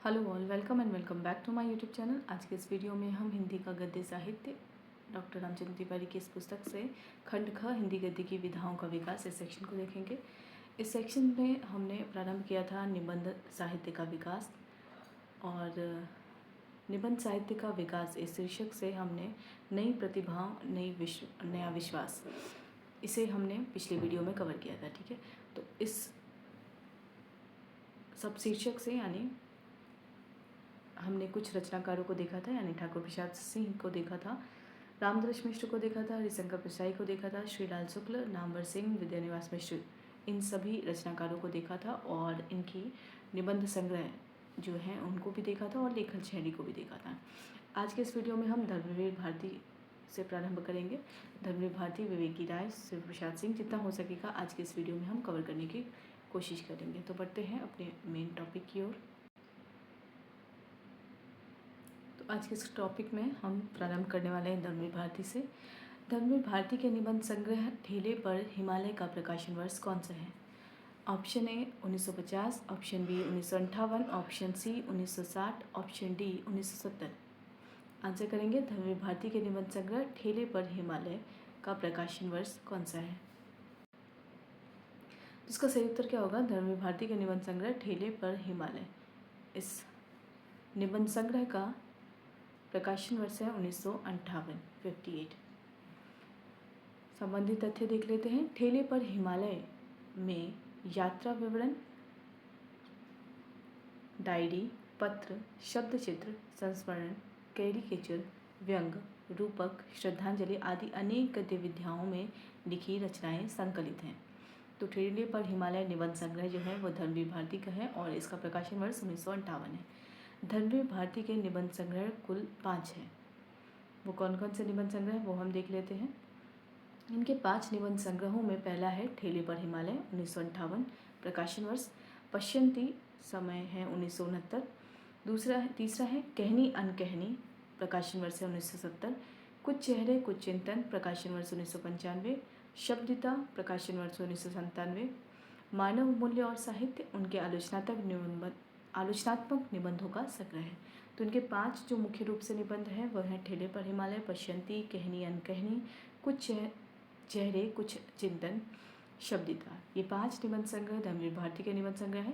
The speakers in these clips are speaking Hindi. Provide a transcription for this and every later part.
Hello all, welcome and welcome back to my YouTube channel. आज के इस वीडियो में हम हिंदी का गद्य साहित्य डॉक्टर रामचंद्र तिवारी की इस पुस्तक से खंड ख हिंदी गद्य की विधाओं का विकास इस सेक्शन को देखेंगे। इस सेक्शन में हमने प्रारंभ किया था निबंध साहित्य का विकास, और निबंध साहित्य का विकास इस शीर्षक से हमने नई प्रतिभाओं नया विश्वास, इसे हमने पिछले वीडियो में कवर किया था। ठीक है, तो इस सब शीर्षक से यानी हमने कुछ रचनाकारों को देखा था, यानी ठाकुर प्रसाद सिंह को देखा था, रामदृश मिश्र को देखा था, हरिशंकर प्रसाई को देखा था, श्रीलाल शुक्ल, नामवर सिंह, विद्यानिवास मिश्र, इन सभी रचनाकारों को देखा था और इनकी निबंध संग्रह जो हैं उनको भी देखा था और लेखन शैली को भी देखा था। आज के इस वीडियो में हम धर्मवीर भारती से प्रारंभ करेंगे। धर्मवीर भारती, विवेकी राय, शिव प्रसाद सिंह, जितना हो सकेगा आज के इस वीडियो में हम कवर करने की कोशिश करेंगे। तो बढ़ते हैं अपने मेन टॉपिक की ओर। तो आज के इस टॉपिक में हम प्रारंभ करने वाले हैं धर्मवीर भारती से। धर्मवीर भारती के निबंध संग्रह ठेले पर हिमालय का प्रकाशन वर्ष कौन सा है? Option A 1950, option B 1958, option C 1960, option D 1970। Answer करेंगे धर्मवीर भारती के निबंध संग्रह ठेले पर हिमालय का प्रकाशन वर्ष कौन सा है। इसका सही उत्तर क्या होगा? धर्मवीर भारती के निबंध संग्रह ठेले पर हिमालय, इस निबंध संग्रह का प्रकाशन वर्ष है 1958, 58। संबंधित तथ्य देख लेते हैं। ठेले पर हिमालय में यात्रा विवरण, डायरी, पत्र, शब्द चित्र, संस्मरण, कैरिकेचर, व्यंग, रूपक, श्रद्धांजलि आदि अनेक गद्य विधाओं में लिखी रचनाएं संकलित हैं। तो ठेले पर हिमालय निबंध संग्रह जो है वो धर्मवीर भारती का है और इसका प्रकाशन वर्ष 1958 है। धर्मवीर भारती के निबंध संग्रह कुल 5 हैं। वो कौन कौन से निबंध संग्रह वो हम देख लेते हैं। इनके 5 निबंध संग्रहों में पहला है ठेले पर हिमालय 1958, प्रकाशन वर्ष पश्यंती, समय है 1969। तीसरा है कहनी अनकहनी, प्रकाशन वर्ष है 1970। कुछ चेहरे कुछ चिंतन, प्रकाशन वर्ष 1995। शब्दिता, प्रकाशन वर्ष 1997। मानव मूल्य और साहित्य, उनके आलोचनात्मक निबंधों का संग्रह है। तो इनके 5 जो मुख्य रूप से निबंध हैं वह हैं ठेले पर हिमालय, पश्यंती, कहनी अनकहनी, कुछ चेहरे कुछ चिंतन, शब्दिता। ये 5 निबंध संग्रह धर्मवीर भारती के निबंध संग्रह है।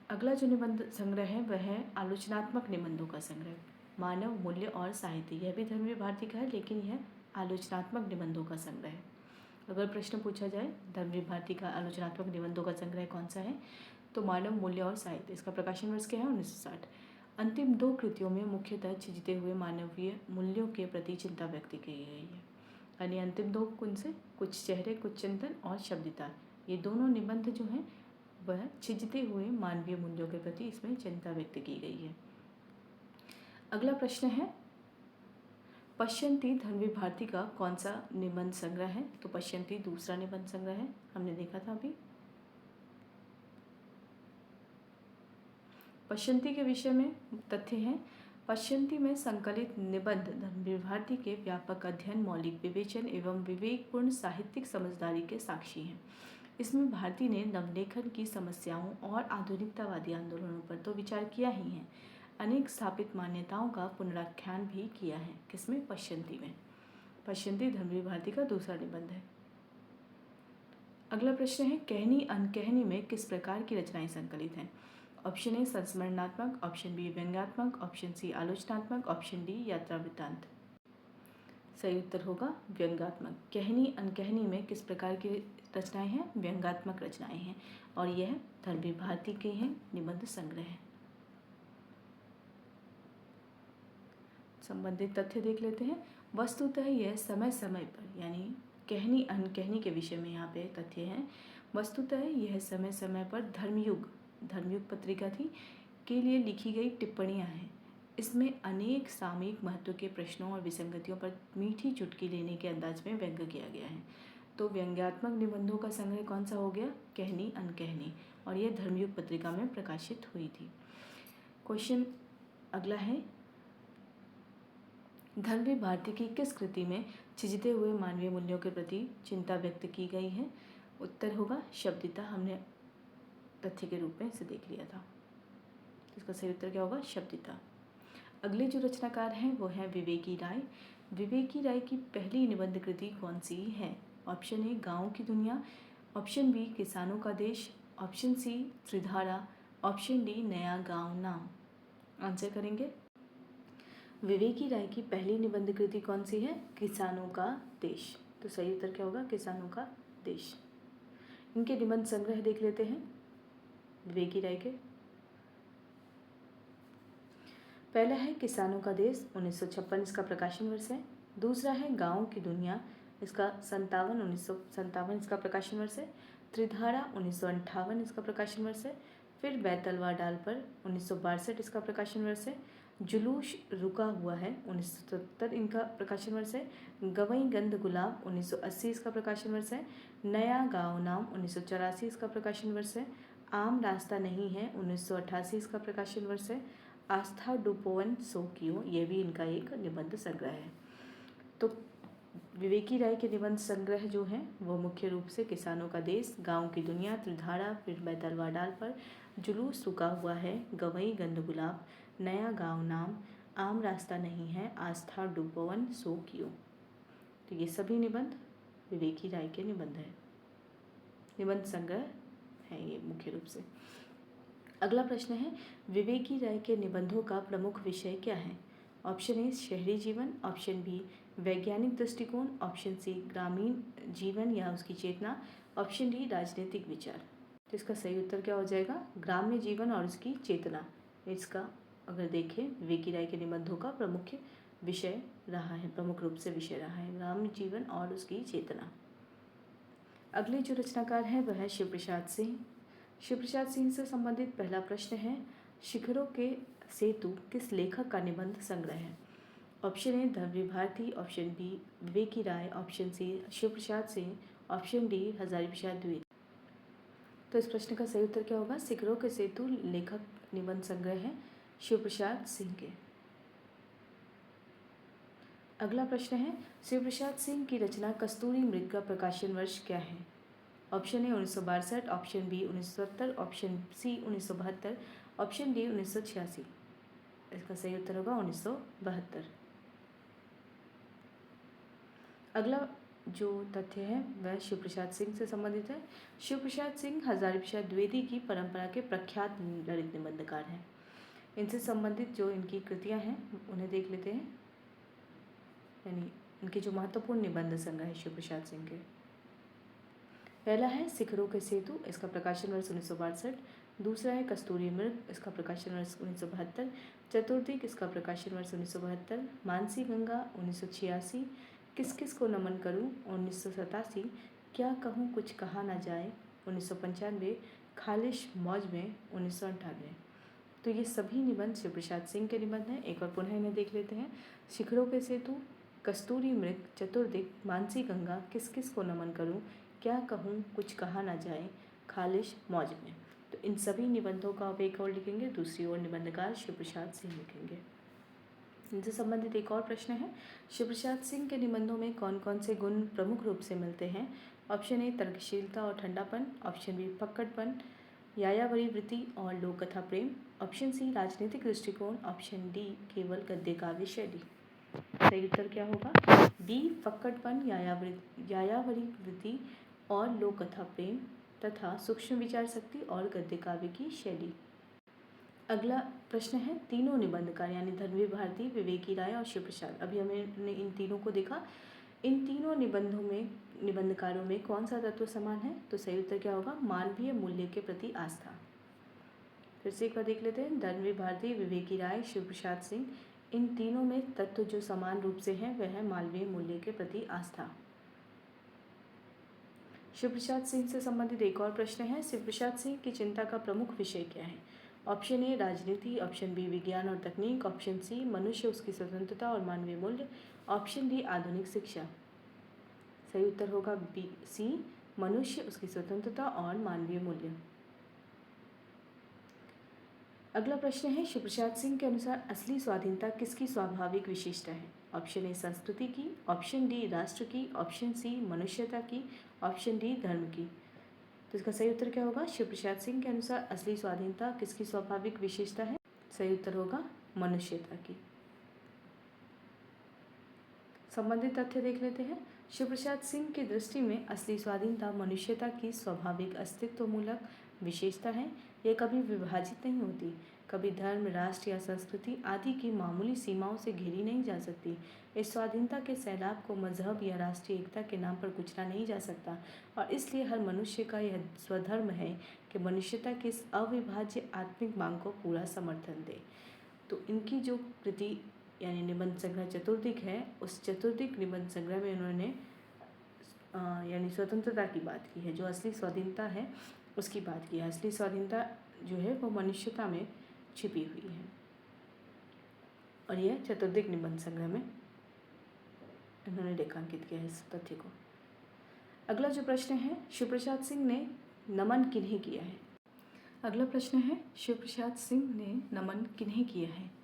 अगला जो निबंध संग्रह है वह है आलोचनात्मक निबंधों का संग्रह, मानव मूल्य और साहित्य। यह भी धर्मवीर भारती का है, लेकिन यह आलोचनात्मक निबंधों का संग्रह है। अगर प्रश्न पूछा जाए धर्मवीर भारती का आलोचनात्मक निबंधों का संग्रह कौन सा है, तो मानव मूल्य और साहित्य। इसका प्रकाशन वर्ष क्या है? 1960। अंतिम 2 कृतियों में मुख्यतः छिजते हुए मानवीय मूल्यों के प्रति चिंता व्यक्त की गई है। यानी अंतिम 2 कौन से? कुछ चेहरे कुछ चिंतन और शब्दिता। ये दोनों निबंध जो हैं वह छिजते हुए मानवीय मूल्यों के प्रति इसमें चिंता व्यक्त की गई है। अगला प्रश्न है पश्यंती धर्मवीर भारती का कौन सा निबंध संग्रह है? तो पश्यंती दूसरा निबंध संग्रह है, हमने देखा था अभी। पश्यंती के विषय में तथ्य हैं। पश्यंती में संकलित निबंध धर्मवीर भारती के व्यापक अध्ययन, मौलिक विवेचन एवं विवेकपूर्ण साहित्यिक समझदारी के साक्षी हैं। इसमें भारती ने नवलेखन की समस्याओं और आधुनिकतावादी आंदोलनों पर तो विचार किया ही है, अनेक स्थापित मान्यताओं का पुनराख्यान भी किया है। किसमें? पश्यंती में। पश्यंती धर्मवीर भारती का दूसरा निबंध है। अगला प्रश्न है कहनी अनकहनी में किस प्रकार की रचनाएं संकलित हैं? ऑप्शन ए संस्मरणात्मक, ऑप्शन बी व्यंग्यात्मक, ऑप्शन सी आलोचनात्मक, ऑप्शन डी यात्रा वृत्तांत। सही उत्तर होगा व्यंग्यात्मक। कहनी अनकहनी में किस प्रकार की रचनाएं हैं? व्यंग्यात्मक रचनाएं हैं, और यह धर्मवीर भारती के हैं निबंध संग्रह है। संबंधित तथ्य देख लेते हैं। वस्तुतः यह समय समय पर, यानी कहनी अनकहनी के विषय में यहाँ पे तथ्य हैं। वस्तुतः यह समय समय पर धर्मयुग पत्रिका थी के लिए लिखी गई टिप्पणियाँ हैं। इसमें अनेक सामयिक महत्व के प्रश्नों और विसंगतियों पर मीठी चुटकी लेने के अंदाज में व्यंग्य किया गया है। तो व्यंग्यात्मक निबंधों का संग्रह कौन सा हो गया? कहनी अनकहनी, और यह धर्मयुग पत्रिका में प्रकाशित हुई थी। क्वेश्चन अगला है धर्मवीर भारती की किस कृति में छिजते हुए मानवीय मूल्यों के प्रति चिंता व्यक्त की गई है? उत्तर होगा शब्दिता। हमने तथ्य के रूप में इसे देख लिया था। इसका सही उत्तर क्या होगा? शब्दिता। अगले जो रचनाकार हैं वो हैं विवेकी राय। विवेकी राय की पहली निबंध कृति कौन सी है? ऑप्शन ए गाँव की दुनिया, ऑप्शन बी किसानों का देश, option C Tridhara, option D नया गांव नाम। आंसर करेंगे। विवेकी राय की पहली निबंध कृति कौन सी है? किसानों का देश। तो सही उत्तर क्या होगा? किसानों का देश। इनके निबंध संग्रह देख लेते हैं विवेकी राय के। पहला है किसानों का देश, 1956 इसका प्रकाशन वर्ष है। दूसरा है गाँव की दुनिया, इसका 1957 इसका प्रकाशन वर्ष है। त्रिधारा 1958 इसका प्रकाशन वर्ष है। फिर बैतलवा डाल पर 1962 इसका प्रकाशन वर्ष है। जुलूस रुका हुआ है 1970 इनका प्रकाशन वर्ष है। गवई गंध गुलाब 1980 इसका प्रकाशन वर्ष है। नया गाँव नाम 1984 इसका प्रकाशन वर्ष है। आम रास्ता नहीं है 1988 इसका प्रकाशन वर्ष है। आस्था डुपोवन सो कियो, ये भी इनका एक निबंध संग्रह है। तो विवेकी राय के निबंध संग्रह जो हैं वो मुख्य रूप से किसानों का देश, गांव की दुनिया, त्रिधारा, फिर बैतलवा डाल पर, जुलूस रुका हुआ है, गवई गंध गुलाब, नया गांव नाम, आम रास्ता नहीं है, आस्था डुपोवन सो कियो। तो ये सभी निबंध विवेकी राय के निबंध हैं, निबंध संग्रह है ये मुख्य रूप से। अगला प्रश्न है विवेकी राय के निबंधों का प्रमुख विषय क्या है? ऑप्शन ए शहरी जीवन, ऑप्शन बी वैज्ञानिक दृष्टिकोण, ऑप्शन सी ग्रामीण जीवन या उसकी चेतना, ऑप्शन डी राजनीतिक विचार। तो इसका सही उत्तर क्या हो जाएगा? ग्राम्य जीवन और उसकी चेतना। इसका अगर देखें विवेकी राय के निबंधों का प्रमुख विषय रहा है, प्रमुख रूप से विषय रहा है ग्राम्य जीवन और उसकी चेतना। अगले जो रचनाकार हैं वह है शिव प्रसाद सिंह। शिव प्रसाद सिंह से संबंधित पहला प्रश्न है शिखरों के सेतु किस लेखक का निबंध संग्रह है? Option A Dharamvir Bharati, option B Viveki Rai, option C Shiv Prasad Singh, option D Hazari Prasad Dwivedi. तो इस प्रश्न का सही उत्तर क्या होगा? शिखरों के सेतु लेखक निबंध संग्रह है शिव प्रसाद सिंह के। अगला प्रश्न है शिव प्रसाद सिंह की रचना कस्तूरी मृग का प्रकाशन वर्ष क्या है? Option A 1962, option B 1970, option C 1972, option D 1986। इसका सही उत्तर होगा 1972। अगला जो तथ्य है वह शिव प्रसाद सिंह से संबंधित है। शिव प्रसाद सिंह हजारी प्रसाद द्विवेदी की परंपरा के प्रख्यात ललित निबंधकार हैं। इनसे संबंधित जो इनकी कृतियां हैं उन्हें देख लेते हैं, यानी इनके जो महत्वपूर्ण निबंध संग्रह है शिव प्रसाद सिंह के। पहला है शिखरों के सेतु, इसका प्रकाशन वर्ष 1962। दूसरा है कस्तूरी मृग, इसका प्रकाशन वर्ष 1972। चतुर्दिक, इसका प्रकाशन वर्ष 1972। मानसी गंगा 1986। किस किस को नमन करूं 1987। क्या कहूं कुछ कहा ना जाए 1995। खालिश मौज में 1998। तो ये सभी निबंध शिव प्रसाद सिंह के निबंध हैं। एक बार पुनः इन्हें देख लेते हैं। शिखरों के सेतु, कस्तूरी मृग, चतुर्दिक, मानसी गंगा, किस किस को नमन करूं, क्या कहूँ कुछ कहा ना जाए, खालिश मौज में। तो इन सभी निबंधों का आप एक और लिखेंगे, दूसरी ओर निबंधकार शिव प्रसाद सिंह लिखेंगे। इनसे संबंधित एक और प्रश्न है शिव प्रसाद सिंह के निबंधों में कौन कौन से गुण प्रमुख रूप से मिलते हैं? ऑप्शन ए तर्कशीलता और ठंडापन, ऑप्शन बी फक्कड़पन, यायावरी वृत्ति और लोक कथा प्रेम, ऑप्शन सी राजनीतिक दृष्टिकोण, ऑप्शन डी केवल गद्य काव्य शैली। सही उत्तर क्या होगा? बी फक्कड़पन, यायावरी वृत्ति और लोक कथा प्रेम तथा सूक्ष्म विचार शक्ति और गद्य काव्य की शैली। अगला प्रश्न है तीनों निबंधकार यानी धर्मवीर भारती, विवेकी राय और शिव प्रसाद। अभी हमने इन तीनों को देखा। इन तीनों निबंधकारों में कौन सा तत्व समान है? तो सही उत्तर क्या होगा? मानवीय मूल्य के प्रति आस्था। फिर से एक बार देख लेते हैं। धर्मवीर भारती, विवेकी राय, शिव प्रसाद सिंह, इन तीनों में तत्व जो समान रूप से हैं वह है मानवीय मूल्य के प्रति आस्था। शिव प्रसाद सिंह से संबंधित एक और प्रश्न है शिव प्रसाद सिंह की चिंता का प्रमुख विषय क्या है? ऑप्शन ए राजनीति, ऑप्शन बी विज्ञान और तकनीक, ऑप्शन सी मनुष्य उसकी स्वतंत्रता और मानवीय मूल्य, ऑप्शन डी आधुनिक शिक्षा। सही उत्तर होगा बी सी मनुष्य उसकी स्वतंत्रता और मानवीय मूल्य। अगला प्रश्न है शिव प्रसाद सिंह के अनुसार असली स्वाधीनता किसकी स्वाभाविक विशेषता है? ऑप्शन ए संस्कृति की, ऑप्शन डी राष्ट्र की, ऑप्शन सी मनुष्यता की, ऑप्शन डी धर्म की। तो इसका सही उत्तर क्या होगा? शिव प्रसाद सिंह के अनुसार असली स्वाधीनता किसकी स्वाभाविक विशेषता है? सही उत्तर होगा मनुष्यता की। संबंधित तथ्य देख लेते हैं। शिव प्रसाद सिंह की दृष्टि में असली स्वाधीनता मनुष्यता की स्वाभाविक अस्तित्वमूलक विशेषता है। यह कभी विभाजित नहीं होती, कभी धर्म, राष्ट्र या संस्कृति आदि की मामूली सीमाओं से घेरी नहीं जा सकती। इस स्वाधीनता के सैलाब को मजहब या राष्ट्रीय एकता के नाम पर कुचला नहीं जा सकता और इसलिए हर मनुष्य का यह स्वधर्म है कि मनुष्यता की इस अविभाज्य आत्मिक मांग को पूरा समर्थन दे। तो इनकी जो कृति यानी निबंध संग्रह चतुर्दिक है, उस चतुर्दिक निबंध संग्रह में उन्होंने यानी स्वतंत्रता की बात की है, जो असली स्वाधीनता है उसकी बात की है। असली स्वाधीनता जो है वो मनुष्यता में छिपी हुई है और यह चतुर्दिक निबंध संग्रह में इन्होंने रेखांकित किया है इस तथ्य को। अगला जो प्रश्न है, शिव प्रसाद सिंह ने नमन किन्हें किया है। अगला प्रश्न है, शिव प्रसाद सिंह ने नमन किन्हें किया है।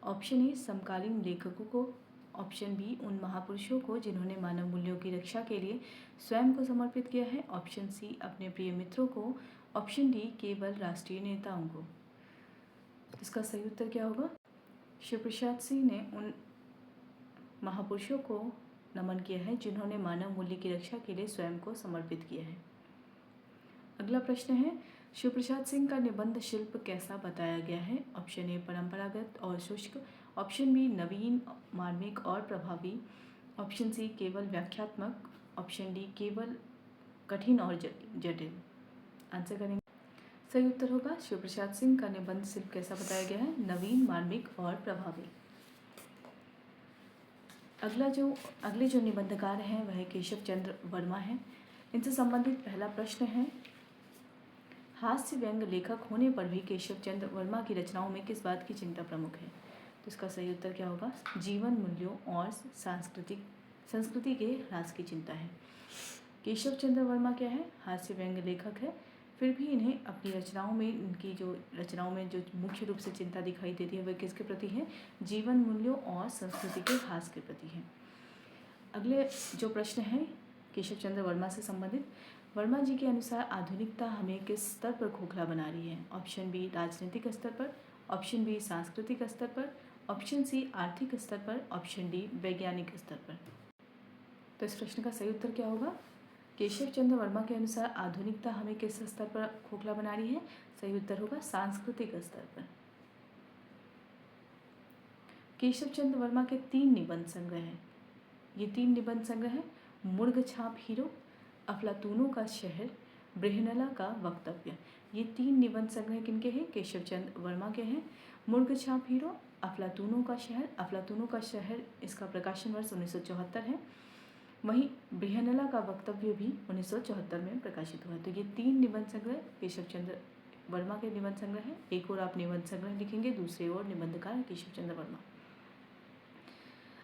ऑप्शन ए समकालीन लेखकों को, ऑप्शन बी उन महापुरुषों को जिन्होंने मानव मूल्यों की रक्षा के लिए स्वयं को समर्पित किया है, ऑप्शन सी अपने प्रिय मित्रों को, ऑप्शन डी केवल राष्ट्रीय नेताओं को। इसका सही उत्तर क्या होगा? शिव प्रसाद सिंह ने उन महापुरुषों को नमन किया है जिन्होंने मानव मूल्य की रक्षा के लिए स्वयं को समर्पित किया है। अगला प्रश्न है, शिव प्रसाद सिंह का निबंध शिल्प कैसा बताया गया है। ऑप्शन ए परंपरागत और शुष्क, ऑप्शन बी नवीन, मार्मिक और प्रभावी, ऑप्शन सी केवल व्याख्यात्मक, ऑप्शन डी केवल कठिन और जटिल। आंसर करेंगे। सही उत्तर होगा शिव प्रसाद सिंह का निबंध शिल्प कैसा बताया गया है, नवीन, मार्मिक और प्रभावी। अगले जो निबंधकार हैं वह केशव चंद्र वर्मा हैं। इनसे संबंधित पहला प्रश्न है, हास्य व्यंग लेखक होने पर भी केशव चंद्र वर्मा की रचनाओं में किस बात की चिंता प्रमुख है। तो इसका सही उत्तर क्या होगा? जीवन मूल्यों और संस्कृति के ह्रास की चिंता है। केशव चंद्र वर्मा क्या है? हास्य व्यंग लेखक है, फिर भी इन्हें अपनी रचनाओं में, इनकी जो रचनाओं में जो मुख्य रूप से चिंता दिखाई देती है वह किसके प्रति है? जीवन मूल्यों और संस्कृति के ह्रास के प्रति है। अगले जो प्रश्न है केशव चंद्र वर्मा से संबंधित, वर्मा जी के अनुसार आधुनिकता हमें किस स्तर पर खोखला बना रही है। ऑप्शन बी राजनीतिक स्तर पर, ऑप्शन बी सांस्कृतिक स्तर पर, ऑप्शन सी आर्थिक स्तर पर, ऑप्शन डी वैज्ञानिक स्तर पर। तो इस प्रश्न का सही उत्तर क्या होगा? केशव चंद्र वर्मा के अनुसार आधुनिकता हमें किस स्तर पर खोखला बना रही है। सही उत्तर होगा सांस्कृतिक स्तर पर। केशव चंद्र वर्मा के 3 निबंध संग्रह हैं। ये 3 निबंध संग्रह है, मुर्ग छाप हीरो, अफलातूनों का शहर, बृहनला का वक्तव्य। ये 3 निबंध संग्रह किनके हैं? केशव चंद्र वर्मा के हैं। मुर्ग छाप हीरो, अफलातूनों का शहर, अफलातूनों का शहर इसका प्रकाशन वर्ष 1974 है। वहीं बृहनला का वक्तव्य भी 1974 में प्रकाशित हुआ। तो ये 3 निबंध संग्रह केशव चंद्र वर्मा के निबंध संग्रह हैं। एक और आप निबंध संग्रह लिखेंगे, दूसरे ओर निबंधकार केशव चंद्र वर्मा।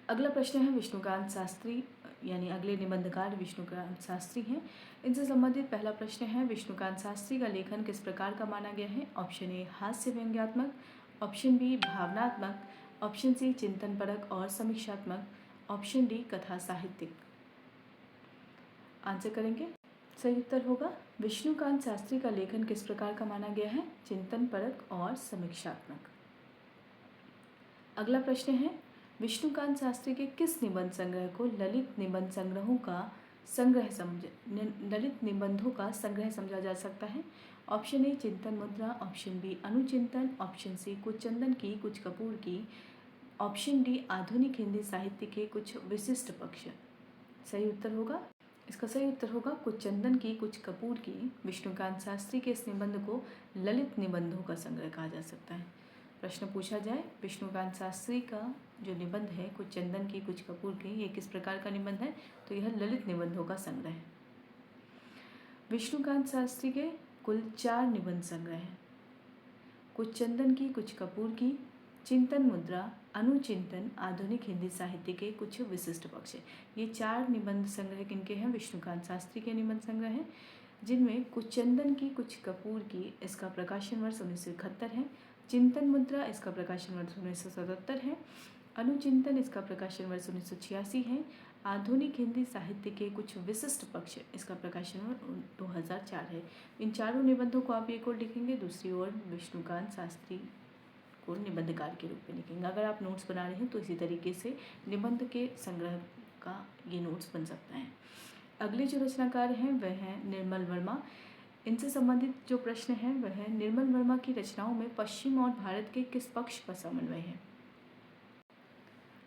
अगला प्रश्न है विष्णुकांत शास्त्री, यानी अगले निबंधकार विष्णुकांत शास्त्री हैं। इनसे संबंधित पहला प्रश्न है, विष्णुकांत शास्त्री का लेखन किस प्रकार का माना गया है। ऑप्शन ए हास्य व्यंग्यात्मक, ऑप्शन बी भावनात्मक, ऑप्शन सी चिंतनपरक और समीक्षात्मक, ऑप्शन डी कथा साहित्यिक। आंसर करेंगे। सही उत्तर होगा विष्णुकांत शास्त्री का लेखन किस प्रकार का माना गया है, चिंतनपरक और समीक्षात्मक। अगला प्रश्न है, विष्णुकांत शास्त्री के किस निबंध संग्रह को ललित निबंधों का संग्रह समझा जा सकता है। ऑप्शन ए चिंतन मुद्रा, ऑप्शन बी अनुचिंतन, ऑप्शन सी कुछ चंदन की कुछ कपूर की, ऑप्शन डी आधुनिक हिंदी साहित्य के कुछ विशिष्ट पक्ष। सही उत्तर होगा, इसका सही उत्तर होगा कुछ चंदन की कुछ कपूर की। विष्णुकांत शास्त्री के इस निबंध को ललित निबंधों का संग्रह कहा जा सकता है। प्रश्न पूछा जाए, विष्णुकांत शास्त्री का जो निबंध है कुछ चंदन की कुछ कपूर की, ये किस प्रकार का निबंध है, तो यह ललित निबंधों का संग्रह है। विष्णुकांत शास्त्री के कुल 4 निबंध संग्रह हैं, कुछ चंदन की कुछ कपूर की, चिंतन मुद्रा, अनुचिंतन, आधुनिक हिंदी साहित्य के कुछ विशिष्ट पक्ष। ये 4 निबंध संग्रह किनके हैं? विष्णुकांत शास्त्री के निबंध संग्रह हैं, जिनमें कुछ चंदन की कुछ कपूर की इसका प्रकाशन वर्ष 1971 है, चिंतन मुद्रा इसका प्रकाशन वर्ष 1977 है, अनुचिंतन इसका प्रकाशन वर्ष 1986 है, आधुनिक हिंदी साहित्य के कुछ विशिष्ट पक्ष इसका प्रकाशन वर्ष 2004 है। इन चारों निबंधों को आप एक ओर लिखेंगे, दूसरी ओर विष्णुकांत शास्त्री को निबंधकार के रूप में लिखेंगे। अगर आप नोट्स बना रहे हैं तो इसी तरीके से निबंध के संग्रह का ये नोट्स बन सकता है। अगले जो रचनाकार हैं वह हैं निर्मल वर्मा। इनसे संबंधित जो प्रश्न है वह है निर्मल वर्मा की रचनाओं में पश्चिम और भारत के किस पक्ष का समन्वय है।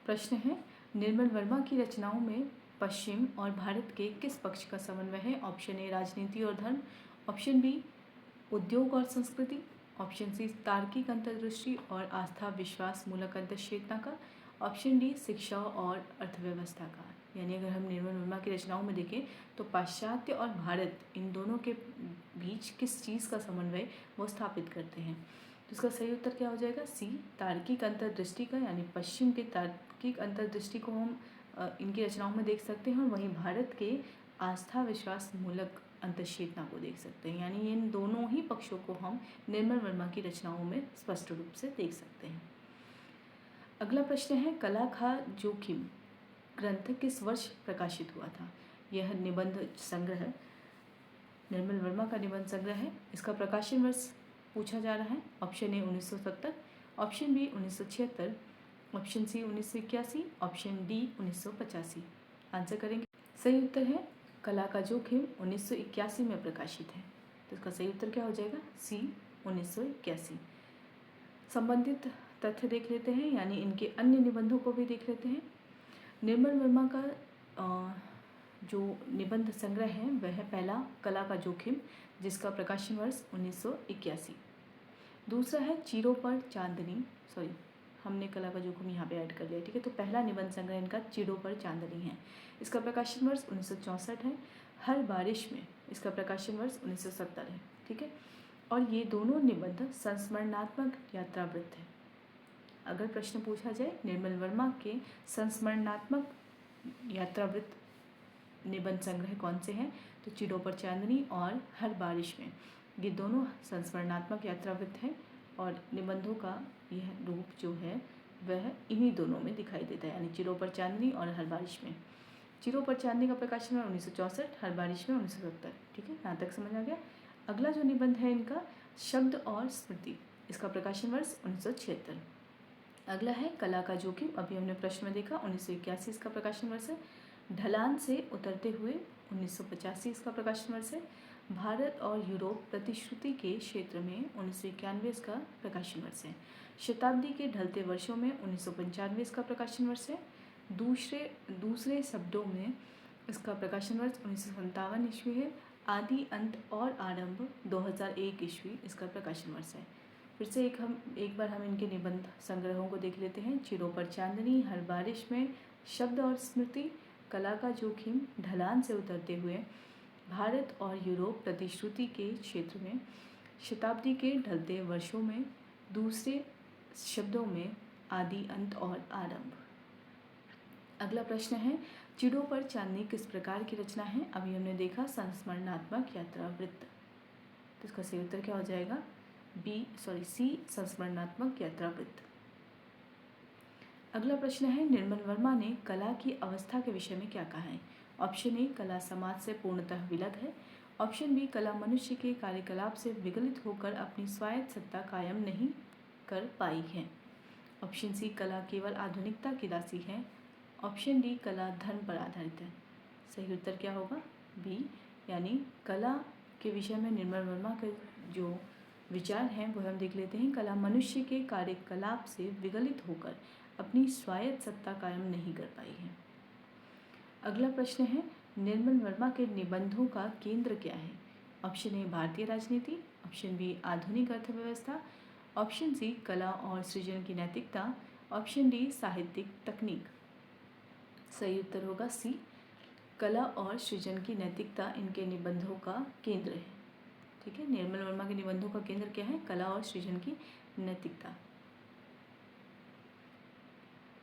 प्रश्न है निर्मल वर्मा की रचनाओं में पश्चिम और भारत के किस पक्ष का समन्वय है। ऑप्शन ए राजनीति और धर्म, ऑप्शन बी उद्योग और संस्कृति, ऑप्शन सी तार्किक अंतर्दृष्टि और आस्था विश्वास मूलक अंतःचेतना का, ऑप्शन डी शिक्षा और अर्थव्यवस्था का। यानी अगर हम निर्मल वर्मा की रचनाओं में देखें तो पाश्चात्य और भारत इन दोनों के बीच किस चीज़ का समन्वय वो स्थापित करते हैं। तो इसका सही उत्तर क्या हो जाएगा, सी तार्किक अंतर्दृष्टि का। यानी पश्चिम के तार्किक अंतर्दृष्टि को हम इनकी रचनाओं में देख सकते हैं और वहीं भारत के आस्था विश्वास मूलक अंतःचेतना को देख सकते हैं। यानी इन दोनों ही पक्षों को हम निर्मल वर्मा की रचनाओं में स्पष्ट रूप से देख सकते हैं। अगला प्रश्न है कला का जोखिम ग्रंथ किस वर्ष प्रकाशित हुआ था। यह निबंध संग्रह निर्मल वर्मा का निबंध संग्रह है। इसका प्रकाशन वर्ष पूछा जा रहा है। Option A 1970, option B 1976, option C 1981, option D 1985। Answer करेंगे। सही उत्तर है कला का जोखिम 1981 में प्रकाशित है। तो इसका सही उत्तर क्या हो जाएगा, सी 1981। संबंधित तथ्य देख लेते हैं, यानी इनके अन्य निबंधों को भी देख लेते हैं। निर्मल वर्मा का जो निबंध संग्रह है वह है पहला कला का जोखिम, जिसका प्रकाशन वर्ष 1981। दूसरा है चीरों पर चांदनी, हमने कला का जोखिम यहाँ पे ऐड कर लिया, ठीक है। तो पहला निबंध संग्रह इनका चीरों पर चांदनी है। इसका प्रकाशन वर्ष 1964 है। हर बारिश में, इसका प्रकाशन वर्ष 1970 है, ठीक है। और ये दोनों निबंध संस्मरणात्मक यात्रावृत्त है। अगर प्रश्न पूछा जाए निर्मल वर्मा के संस्मरणात्मक यात्रावृत्त निबंध संग्रह कौन से हैं, तो चीरों पर चांदनी और हर बारिश में, ये दोनों संस्मरणात्मक यात्रावृत्त हैं। और निबंधों का यह रूप जो है वह इन्हीं दोनों में दिखाई देता है, यानी चीरों पर चांदनी और हर बारिश में। चीरों पर चांदनी का प्रकाशन है 1964, हर बारिश में 1970, ठीक है। यहाँ तक समझ आ गया। अगला जो निबंध है इनका शब्द और स्मृति, इसका प्रकाशन वर्ष 1976। अगला है कला का जोखिम, अभी हमने प्रश्न में देखा 1981 इसका प्रकाशन वर्ष है। ढलान से उतरते हुए 1985 इसका प्रकाशन वर्ष है। भारत और यूरोप प्रतिश्रुति के क्षेत्र में 1991 इसका प्रकाशन वर्ष है। शताब्दी के ढलते वर्षों में 1995 इसका प्रकाशन वर्ष है। दूसरे शब्दों में इसका प्रकाशन वर्ष 1957 ईस्वी है। आदि अंत और आरंभ 2001 ईस्वी इसका प्रकाशन वर्ष है। फिर से एक बार हम इनके निबंध संग्रहों को देख लेते हैं। चीरों पर चांदनी, हर बारिश में, शब्द और स्मृति, कला का जोखिम, ढलान से उतरते हुए, भारत और यूरोप प्रतिश्रुति के क्षेत्र में, शताब्दी के ढलते वर्षों में, दूसरे शब्दों में, आदि अंत और आरंभ। अगला प्रश्न है चीरों पर चांदनी किस प्रकार की रचना है। अभी हमने देखा संस्मरणात्मक यात्रावृत्त, तो इसका सही उत्तर क्या हो जाएगा, सी संस्मरणात्मक यात्रावृत्त। अगला प्रश्न है निर्मल वर्मा ने कला की अवस्था के विषय में क्या कहा है। ऑप्शन ए कला समाज से पूर्णतः विलग है, ऑप्शन बी कला मनुष्य के कार्यकलाप से विगलित होकर अपनी स्वायत्त सत्ता कायम नहीं कर पाई है, ऑप्शन सी कला केवल आधुनिकता की दासी है, ऑप्शन डी कला धर्म पर आधारित है। सही उत्तर क्या होगा, बी, यानी कला के विषय में निर्मल वर्मा के जो विचार हैं वो हम देख लेते हैं। कला मनुष्य के कार्यकलाप से विगलित होकर अपनी स्वायत्त सत्ता कायम नहीं कर पाई है। अगला प्रश्न है निर्मल वर्मा के निबंधों का केंद्र क्या है। ऑप्शन ए भारतीय राजनीति, ऑप्शन बी आधुनिक अर्थव्यवस्था, ऑप्शन सी कला और सृजन की नैतिकता, ऑप्शन डी साहित्यिक तकनीक। सही उत्तर होगा सी, कला और सृजन की नैतिकता इनके निबंधों का केंद्र है, ठीक है। निर्मल वर्मा के निबंधों का केंद्र क्या है, कला और सृजन की नैतिकता।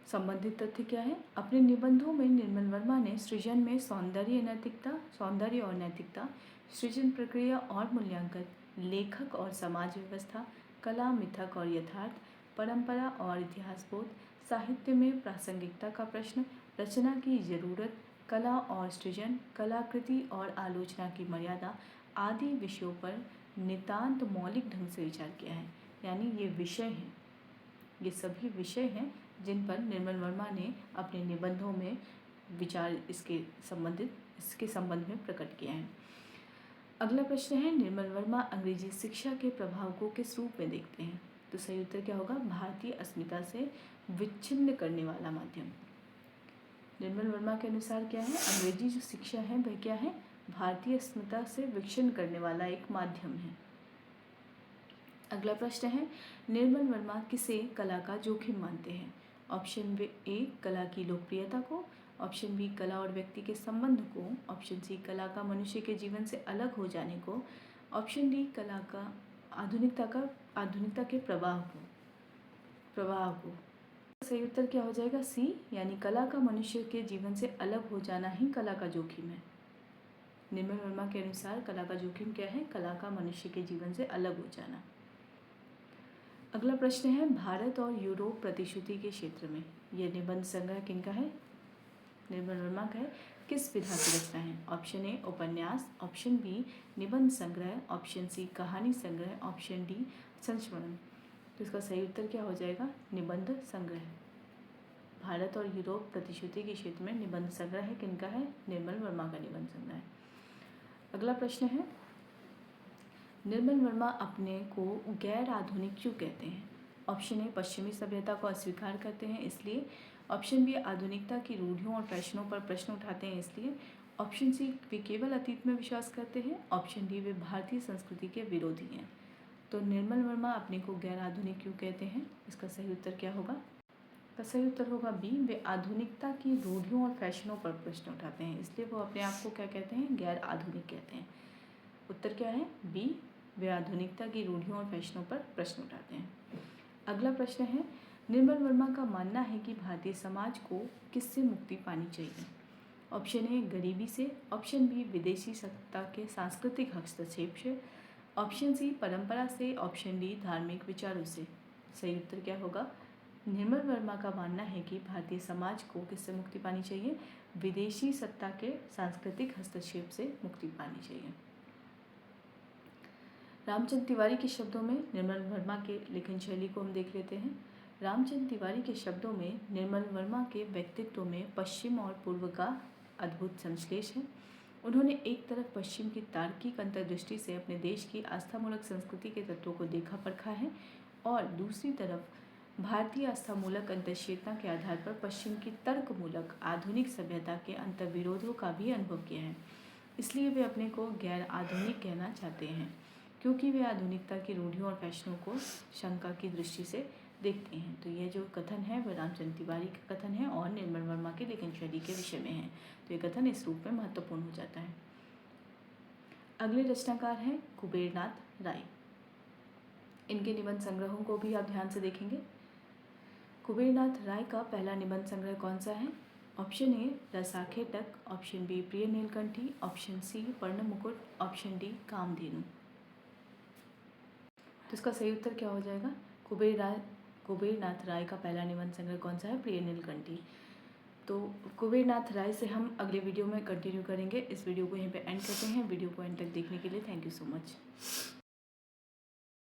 संबंधित तथ्य क्या है, अपने निबंधों में निर्मल वर्मा ने सृजन में सौंदर्य और नैतिकता, सृजन प्रक्रिया और मूल्यांकन, लेखक और समाज व्यवस्था, कला मिथक और यथार्थ, परंपरा और इतिहास बोध, साहित्य में प्रासंगिकता का प्रश्न, रचना की जरूरत, कला और सृजन, कलाकृति और आलोचना की मर्यादा आदि विषयों पर नितांत मौलिक ढंग से विचार किया है। यानी ये विषय हैं ये सभी विषय हैं जिन पर निर्मल वर्मा ने अपने निबंधों में विचार इसके संबंध में प्रकट किया है। अगला प्रश्न है, निर्मल वर्मा अंग्रेजी शिक्षा के प्रभाव को किस रूप में देखते हैं? तो सही उत्तर क्या होगा? भारतीय अस्मिता से विच्छिन्न करने वाला माध्यम। निर्मल वर्मा के अनुसार क्या है? अंग्रेजी जो शिक्षा है वह क्या है? भारतीय अस्मिता से विच्छिन्न करने वाला एक माध्यम है। अगला प्रश्न है, निर्मल वर्मा किसे कला का जोखिम मानते हैं? ऑप्शन ए कला की लोकप्रियता को, ऑप्शन बी कला और व्यक्ति के संबंध को, ऑप्शन सी कला का मनुष्य के जीवन से अलग हो जाने को, ऑप्शन डी कला का आधुनिकता के प्रवाह को। सही उत्तर क्या हो जाएगा? सी, यानी कला का मनुष्य के जीवन से अलग हो जाना ही कला का जोखिम है। निर्मल वर्मा के अनुसार कला का जोखिम क्या है? कला का मनुष्य के जीवन से अलग हो जाना। अगला प्रश्न है, भारत और यूरोप प्रतिश्रुति के क्षेत्र में यह निबंध संग्रह किनका है? निर्मल वर्मा का है। किस विधा की रचना है? ऑप्शन ए उपन्यास, ऑप्शन बी निबंध संग्रह, ऑप्शन सी कहानी संग्रह, ऑप्शन डी संस्मरण। तो इसका सही उत्तर क्या हो जाएगा? निबंध संग्रह। भारत और यूरोप प्रतिश्रुति के क्षेत्र में निबंध संग्रह है किनका है? निर्मल वर्मा का निबंध संग्रह। अगला प्रश्न है, निर्मल वर्मा अपने को गैर आधुनिक क्यों कहते हैं? ऑप्शन ए पश्चिमी सभ्यता को अस्वीकार करते हैं इसलिए, ऑप्शन बी आधुनिकता की रूढ़ियों और फैशनों पर प्रश्न उठाते हैं इसलिए, ऑप्शन सी वे केवल अतीत में विश्वास करते हैं, ऑप्शन डी वे भारतीय संस्कृति के विरोधी हैं। तो निर्मल वर्मा अपने को गैर आधुनिक क्यों कहते हैं? इसका सही उत्तर क्या होगा? इसका सही उत्तर होगा बी, वे आधुनिकता की रूढ़ियों और फैशनों पर प्रश्न उठाते हैं इसलिए वो अपने आप को क्या कहते हैं? गैर आधुनिक कहते हैं। उत्तर क्या है? बी, वे आधुनिकता की रूढ़ियों और फैशनों पर प्रश्न उठाते हैं। अगला प्रश्न है, निर्मल वर्मा का मानना है कि भारतीय समाज को किससे मुक्ति पानी चाहिए? ऑप्शन ए गरीबी से, ऑप्शन बी विदेशी सत्ता के सांस्कृतिक हस्तक्षेप से, ऑप्शन सी परंपरा से, ऑप्शन डी धार्मिक विचारों से। सही उत्तर क्या होगा? निर्मल वर्मा का मानना है कि भारतीय समाज को किससे मुक्ति पानी चाहिए? विदेशी सत्ता के सांस्कृतिक हस्तक्षेप से मुक्ति पानी चाहिए। रामचंद्र तिवारी के शब्दों में निर्मल वर्मा के लेखन शैली को हम देख लेते हैं। रामचंद्र तिवारी के शब्दों में निर्मल वर्मा के व्यक्तित्व में पश्चिम और पूर्व का अद्भुत संश्लेष है। उन्होंने एक तरफ पश्चिम की तार्किक अंतर्दृष्टि से अपने देश की आस्थामूलक संस्कृति के तत्वों को देखा परखा है और दूसरी तरफ भारतीय आस्थामूलक अंतर्चेतना के आधार पर पश्चिम की तर्कमूलक आधुनिक सभ्यता के अंतर्विरोधों का भी अनुभव किया है। इसलिए वे अपने को गैर आधुनिक कहना चाहते हैं क्योंकि वे आधुनिकता की रूढ़ियों और फैशनों को शंका की दृष्टि से देखते हैं। तो यह जो कथन है वह रामचंद्र तिवारी का कथन है और निर्मल वर्मा के लेखन शैली के विषय में है। तो ये कथन इस रूप में महत्वपूर्ण हो जाता है। अगले रचनाकार हैं कुबेरनाथ राय। इनके निबंध संग्रहों को भी आप ध्यान से देखेंगे। कुबेरनाथ राय का पहला निबंध संग्रह कौन सा है? ऑप्शन ए रसाखेटक, ऑप्शन बी प्रिय नीलकंठी, ऑप्शन सी पर्ण मुकुट, ऑप्शन डी कामधेनु। तो इसका सही उत्तर क्या हो जाएगा? कुबेरनाथ राय का पहला निबंध संग्रह कौन सा है? प्रिय नीलकंठी। तो कुबेरनाथ राय से हम अगले वीडियो में कंटिन्यू करेंगे। इस वीडियो को यहीं पे एंड करते हैं। वीडियो को एंड तक देखने के लिए थैंक यू सो मच।